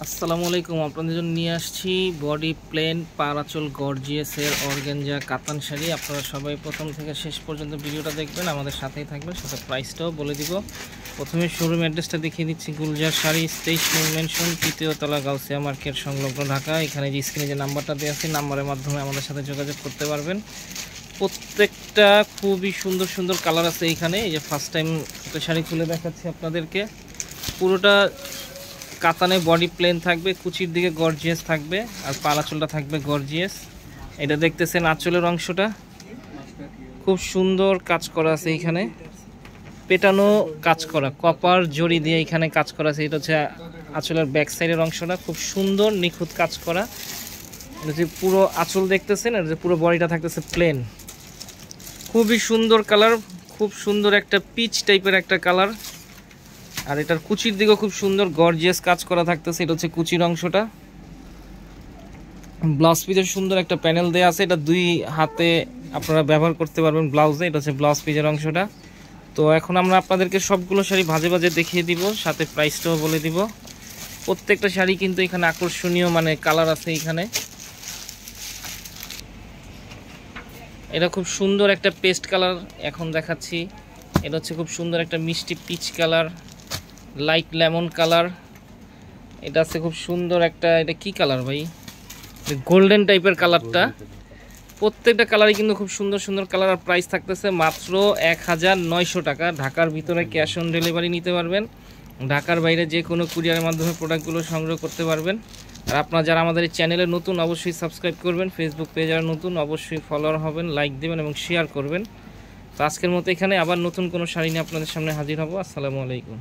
আসসালামু আলাইকুম। আপনাদের জন্য নিয়ে আসছি বডি প্লেন পারাচল গর্জিয়াসের অর্গানজা কাতান শাড়ি। আপনারা সবাই প্রথম থেকে শেষ পর্যন্ত ভিডিওটা দেখবেন, আমাদের সাথেই থাকবেন, সাথে প্রাইসটাও বলে দিব। প্রথমে শোরুম অ্যাড্রেসটা দেখিয়ে দিচ্ছি। গুলজার শাড়ি, 23 নং মেনশন, 3য় তলা, গাউসিয়া মার্কেট সংলগ্ন, ঢাকা। এখানে যে স্ক্রিনে যে নাম্বারটা দেওয়া আছে, নাম্বারের মাধ্যমে আমাদের সাথে যোগাযোগ করতে পারবেন। প্রত্যেকটা খুবই সুন্দর সুন্দর কালার আছে এইখানে। এই যে ফার্স্ট টাইম একটা শাড়ি খুলে দেখাচ্ছি আপনাদেরকে। পুরোটা কাতানে বডি প্লেন থাকবে, কুচির দিকে গর্জিয়াস থাকবে, আর পালাচলটা থাকবে গর্জিয়াস। এটা দেখতেছেন আঁচলের অংশটা খুব সুন্দর কাজ করা আছে, এখানে পেটানো কাজ করা, কপার জড়ি দিয়ে এখানে কাজ করা আছে। এটা হচ্ছে আঁচলের ব্যাক সাইডের অংশটা, খুব সুন্দর নিখুঁত কাজ করা। এটা হচ্ছে পুরো আঁচল দেখতেছেন, আর পুরো বডিটা থাকতেছে প্লেন। খুবই সুন্দর কালার, খুব সুন্দর একটা পিচ টাইপের একটা কালার। আর এটার কুচির দিকেও খুব সুন্দর গর্জিয়াস কাজ করা থাকতেছে। এটা হচ্ছে কুচির অংশটা। ব্লাউজ পিসের সুন্দর একটা প্যানেল দেওয়া আছে, এটা দুই হাতে আপনারা ব্যবহার করতে পারবেন ব্লাউজে। এটা হচ্ছে ব্লাউজ পিসের অংশটা। তো এখন আমরা আপনাদেরকে সবগুলো শাড়ি ভাজে ভাজে দেখিয়ে দিব, সাথে প্রাইসটাও বলে দিব। প্রত্যেকটা শাড়ি কিন্তু এখানে আকর্ষণীয় মানে কালার আছে এখানে। এটা খুব সুন্দর একটা পেস্ট কালার এখন দেখাচ্ছি। এটা হচ্ছে খুব সুন্দর একটা মিষ্টি peach colour, light lemon colour. এটা আছে খুব সুন্দর একটা, এটা কি কালার ভাই, গোল্ডেন টাইপের কালারটা। প্রত্যেকটা কালারই কিন্তু খুব সুন্দর সুন্দর কালার। আর প্রাইস থাকতেছে মাত্র 1900 টাকা। ঢাকার ভিতরে ক্যাশ অন ডেলিভারি নিতে পারবেন, ঢাকার বাইরে যে কোনো কুরিয়ারের মাধ্যমে প্রোডাক্টগুলো সংগ্রহ করতে পারবেন। আর আপনারা যারা আমাদের এই চ্যানেলে নতুন অবশ্যই সাবস্ক্রাইব করবেন, ফেসবুক পেজ যারা নতুন অবশ্যই ফলোয়ার হবেন, লাইক দেবেন এবং শেয়ার করবেন। তো আজকের মতো এখানে আবার নতুন কোনো শাড়ি নিয়ে আপনাদের সামনে হাজির হব। আসসালামু আলাইকুম।